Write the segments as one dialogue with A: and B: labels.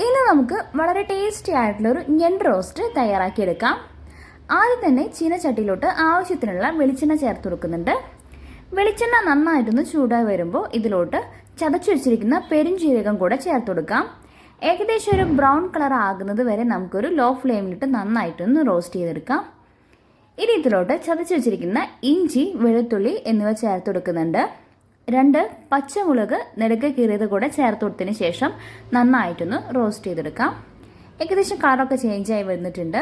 A: ഇന്ന് നമുക്ക് വളരെ ടേസ്റ്റി ആയിട്ടുള്ള ഒരു ഞണ്ട് റോസ്റ്റ് തയ്യാറാക്കിയെടുക്കാം. ആദ്യം തന്നെ ചീനച്ചട്ടിയിലോട്ട് ആവശ്യത്തിനുള്ള വെളിച്ചെണ്ണ ചേർത്ത് കൊടുക്കുന്നുണ്ട്. വെളിച്ചെണ്ണ നന്നായിട്ടൊന്ന് ചൂടായി വരുമ്പോൾ ഇതിലോട്ട് ചതച്ചു വെച്ചിരിക്കുന്ന പെരുംജീരകം കൂടെ ചേർത്ത് കൊടുക്കാം. ഏകദേശം ഒരു ബ്രൗൺ കളർ ആകുന്നത് വരെ നമുക്കൊരു ലോ ഫ്ലെയിമിലിട്ട് നന്നായിട്ടൊന്ന് റോസ്റ്റ് ചെയ്തെടുക്കാം. ഇനി ഇതിലോട്ട് ചതച്ചു വെച്ചിരിക്കുന്ന ഇഞ്ചി, വെളുത്തുള്ളി എന്നിവ ചേർത്ത് കൊടുക്കുന്നുണ്ട്. 2 പച്ചമുളക് നെടുകെ കീറിയത് കൂടെ ചേർത്ത് കൊടുത്തതിന് ശേഷം നന്നായിട്ടൊന്ന് റോസ്റ്റ് ചെയ്തെടുക്കാം. ഏകദേശം കളറൊക്കെ ചേഞ്ചായി വന്നിട്ടുണ്ട്.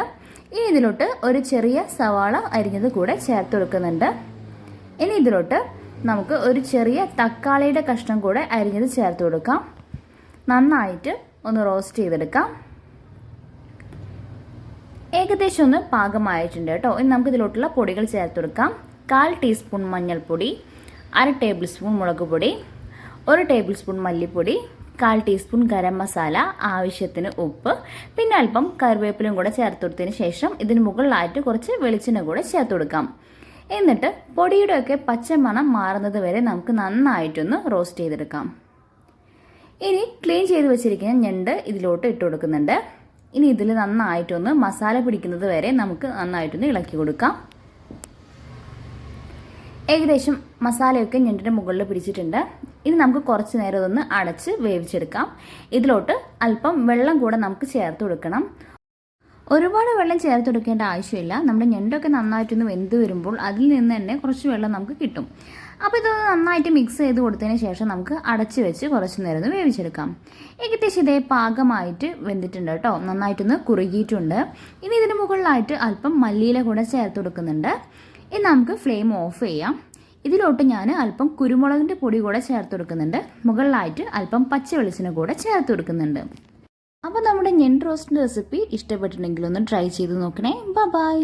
A: ഇനി ഇതിലോട്ട് ഒരു ചെറിയ സവാള അരിഞ്ഞത് കൂടെ ചേർത്ത് കൊടുക്കുന്നുണ്ട്. ഇനി ഇതിലോട്ട് നമുക്ക് ഒരു ചെറിയ തക്കാളിയുടെ കഷ്ണം കൂടെ അരിഞ്ഞത് ചേർത്ത് കൊടുക്കാം. നന്നായിട്ട് ഒന്ന് റോസ്റ്റ് ചെയ്തെടുക്കാം. ഏകദേശം ഒന്ന് പാകമായിട്ടുണ്ട് കേട്ടോ. ഇനി നമുക്ക് ഇതിലോട്ടുള്ള പൊടികൾ ചേർത്ത് കൊടുക്കാം. 1/4 ടീസ്പൂൺ മഞ്ഞൾപ്പൊടി, 1/2 ടേബിൾ സ്പൂൺ മുളക് പൊടി, 1 ടേബിൾ സ്പൂൺ മല്ലിപ്പൊടി, 1/4 ടീസ്പൂൺ ഗരം മസാല, ആവശ്യത്തിന് ഉപ്പ്, പിന്നെ അല്പം കറിവേപ്പിലും കൂടെ ചേർത്ത് കൊടുത്തതിന് ശേഷം ഇതിന് മുകളിലായിട്ട് കുറച്ച് വെളിച്ചെണ്ണ കൂടെ ചേർത്ത് കൊടുക്കാം. എന്നിട്ട് പൊടിയുടെയൊക്കെ പച്ചമണം മാറുന്നത് വരെ നമുക്ക് നന്നായിട്ടൊന്ന് റോസ്റ്റ് ചെയ്തെടുക്കാം. ഇനി ക്ലീൻ ചെയ്ത് വെച്ചിരിക്കുന്ന ഞണ്ട് ഇതിലോട്ട് ഇട്ട് കൊടുക്കുന്നുണ്ട്. ഇനി ഇതിൽ നന്നായിട്ടൊന്ന് മസാല പിടിക്കുന്നത് വരെ നമുക്ക് നന്നായിട്ടൊന്ന് ഇളക്കി കൊടുക്കാം. ഏകദേശം മസാലയൊക്കെ ഞണ്ടിൻ്റെ മുകളിൽ പിടിച്ചിട്ടുണ്ട്. ഇനി നമുക്ക് കുറച്ച് നേരം ഒന്ന് അടച്ച് വേവിച്ചെടുക്കാം. ഇതിലോട്ട് അല്പം വെള്ളം കൂടെ നമുക്ക് ചേർത്ത് കൊടുക്കണം. ഒരുപാട് വെള്ളം ചേർത്ത് കൊടുക്കേണ്ട ആവശ്യമില്ല. നമ്മുടെ ഞണ്ടൊക്കെ നന്നായിട്ടൊന്ന് വെന്ത് വരുമ്പോൾ അതിൽ നിന്ന് തന്നെ കുറച്ച് വെള്ളം നമുക്ക് കിട്ടും. അപ്പോൾ ഇതൊന്ന് നന്നായിട്ട് മിക്സ് ചെയ്ത് കൊടുത്തതിന് ശേഷം നമുക്ക് അടച്ച് വെച്ച് കുറച്ച് നേരം ഒന്ന് വേവിച്ചെടുക്കാം. ഏകദേശം ഇതേ പാകമായിട്ട് വെന്തിട്ടുണ്ട് കേട്ടോ. നന്നായിട്ടൊന്ന് കുറുകിയിട്ടുണ്ട്. ഇനി ഇതിന് മുകളിലായിട്ട് അല്പം മല്ലിയില കൂടെ ചേർത്ത് കൊടുക്കുന്നുണ്ട്. ഇനി നമുക്ക് ഫ്ലെയിം ഓഫ് ചെയ്യാം. ഇതിലോട്ട് ഞാൻ അല്പം കുരുമുളകിൻ്റെ പൊടി കൂടെ ചേർത്ത് കൊടുക്കുന്നുണ്ട്. മുകളിലായിട്ട് അല്പം പച്ച വെളിച്ചെണ്ണ കൂടെ ചേർത്ത് കൊടുക്കുന്നുണ്ട്. അപ്പോൾ നമ്മുടെ ഞണ്ട് റോസ്റ്റിൻ്റെ റെസിപ്പി ഇഷ്ടപ്പെട്ടിട്ടുണ്ടെങ്കിൽ ഒന്ന് ട്രൈ ചെയ്ത് നോക്കണേ. ബൈ.